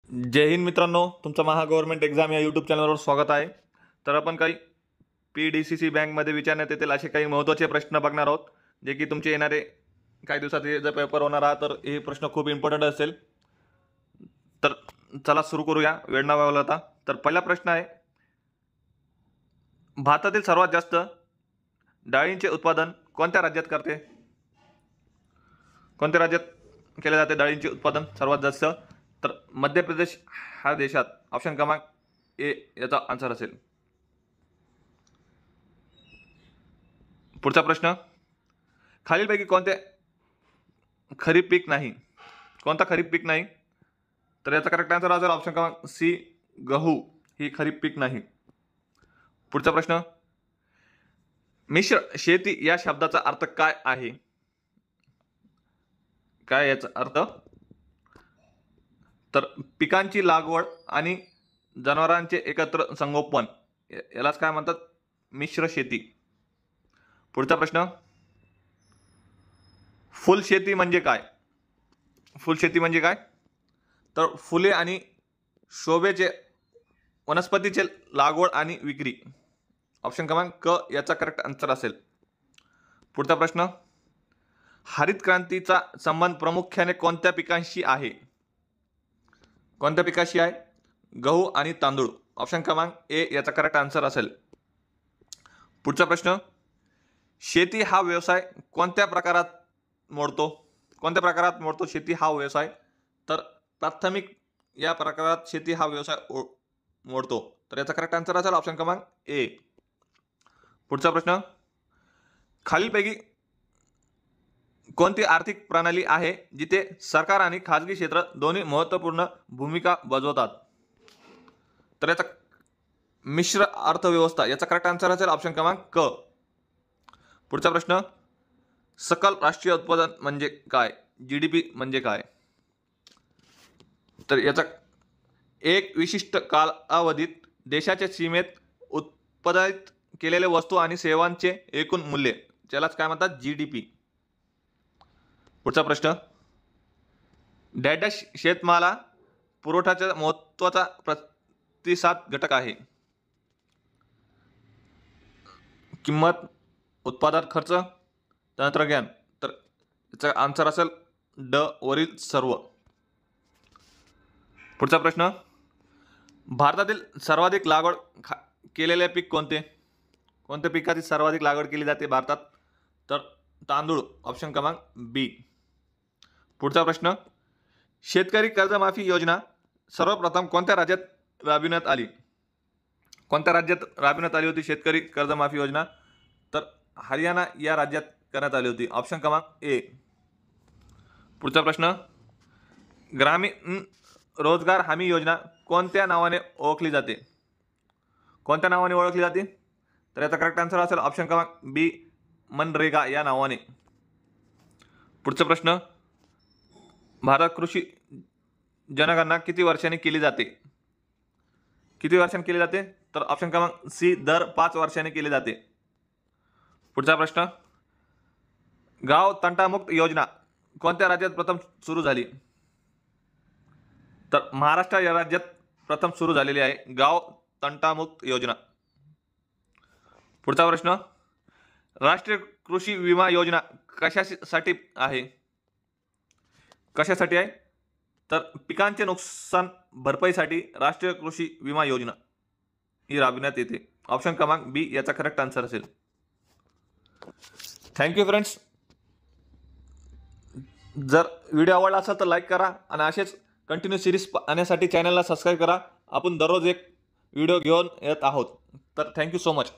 जय हिंद मित्रांनो, तुमचं महा government exam या यूट्यूब चॅनलवर स्वागत आहे। तर आपण काही PDCC बँकमध्ये विचारण्यात येतील असे काही महत्त्वाचे प्रश्न बघणार आहोत, जे की तुमचे येणारे काही दिवसात जर पेपर होणार आहे तर हे प्रश्न खूप इम्पॉर्टंट असेल। तर चला सुरू करूया, वेळ न घालवता। तर पहिला प्रश्न आहे, भारतातील सर्वात जास्त डाळींचे उत्पादन कोणत्या राज्यात करते? कोणत्या राज्यात केले जाते डाळींचे उत्पादन सर्वात जास्त? तर मध्य प्रदेश हा देशात ऑप्शन क्रमांक ए याचा आन्सर असेल। पुढचा प्रश्न, खालीलपैकी कोणते खरीप पीक नाही? कोणता खरीप पीक नाही? तर याचा करेक्ट आन्सर असेल ऑप्शन क्रमांक सी, गहू ही खरीप पीक नाही। पुढचा प्रश्न, मिश्र शेती या शब्दाचा अर्थ काय आहे? काय याचा अर्थ? तर पिकांची लागवड आणि जनावरांचे एकत्र संगोपन यालाच काय म्हणतात? मिश्र शेती। पुढचा प्रश्न, फुलशेती म्हणजे काय? फुलशेती म्हणजे काय? तर फुले आणि शोभेचे वनस्पतीचे लागवड आणि विक्री। ऑप्शन क्रमांक क याचा करेक्ट आन्सर असेल। पुढचा प्रश्न, हरित क्रांतीचा संबंध प्रामुख्याने कोणत्या पिकांशी आहे? कोणत्या पिकाशी आहे? गहू आणि तांदूळ। ऑप्शन क्रमांक ए याचा करेक्ट आन्सर असेल। पुढचा प्रश्न, शेती हा व्यवसाय कोणत्या प्रकारात मोडतो? कोणत्या प्रकारात मोडतो शेती हा व्यवसाय? तर प्राथमिक या प्रकारात शेती हा व्यवसाय मोडतो। तर याचा करेक्ट आन्सर असेल ऑप्शन क्रमांक ए। पुढचा प्रश्न, खालीलपैकी कोणती आर्थिक प्रणाली आहे जिथे सरकार आणि खाजगी क्षेत्र दोन्ही महत्त्वपूर्ण भूमिका बजावतात? तर याचा मिश्र अर्थव्यवस्था याचा करेक्ट आन्सर असेल ऑप्शन क्रमांक क। पुढचा प्रश्न, सकल राष्ट्रीय उत्पादन म्हणजे काय? GDP म्हणजे काय? तर याचा एक विशिष्ट कालावधीत देशाच्या सीमेत उत्पादित केलेल्या वस्तू आणि सेवांचे एकूण मूल्य त्यालाच काय म्हणतात? GDP। पुढचा प्रश्न, डॅश शेतमाला पुरवठ्याचा महत्त्वाचा प्रतिसाद घटक आहे? किंमत, उत्पादन खर्च, तंत्रज्ञान। तर याचा आन्सर असेल ड वरील सर्व। पुढचा प्रश्न, भारतातील सर्वाधिक लागवड केलेले पीक कोणते? कोणत्या पिकाची सर्वाधिक लागवड केली जाते भारतात? तर तांदूळ। ऑप्शन क्रमांक बी। पुढचा प्रश्न, शेतकरी कर्जमाफी योजना सर्वप्रथम कोणत्या राज्यात राबविण्यात आली? कोणत्या राज्यात राबविण्यात आली होती शेतकरी कर्जमाफी योजना? तर हरियाणा या राज्यात करण्यात आली होती। ऑप्शन क्रमांक ए। पुढचा प्रश्न, ग्रामीण रोजगार हमी योजना कोणत्या नावाने ओळखली जाते? कोणत्या नावाने ओळखली जाते? तर याचा करेक्ट आन्सर असेल ऑप्शन क्रमांक बी, मनरेगा या नावाने। पुढचा प्रश्न, भारत कृषी जनगणना किती वर्षांनी केली जाते? किती वर्षांनी केली जाते? तर ऑप्शन क्रमांक सी, दर 5 वर्षांनी केली जाते। पुढचा प्रश्न, गाव तंटामुक्त योजना कोणत्या राज्यात प्रथम सुरू झाली? तर महाराष्ट्र या राज्यात प्रथम सुरू झालेली आहे गाव तंटामुक्त योजना। पुढचा प्रश्न, राष्ट्रीय कृषी विमा योजना कशासाठी आहे? कशासाठी आहे? तर पिकांचे नुकसान भरपाईसाठी राष्ट्रीय कृषी विमा योजना ही राबविण्यात येते। ऑप्शन क्रमांक बी याचा करेक्ट आन्सर असेल। Thank you friends. जर व्हिडिओ आवडला असेल तर लाईक करा आणि असेच कंटिन्यू सिरीज पाहण्यासाठी चॅनलला सबस्क्राईब करा। आपण दररोज एक व्हिडिओ घेऊन येत आहोत। तर थँक्यू सो मच।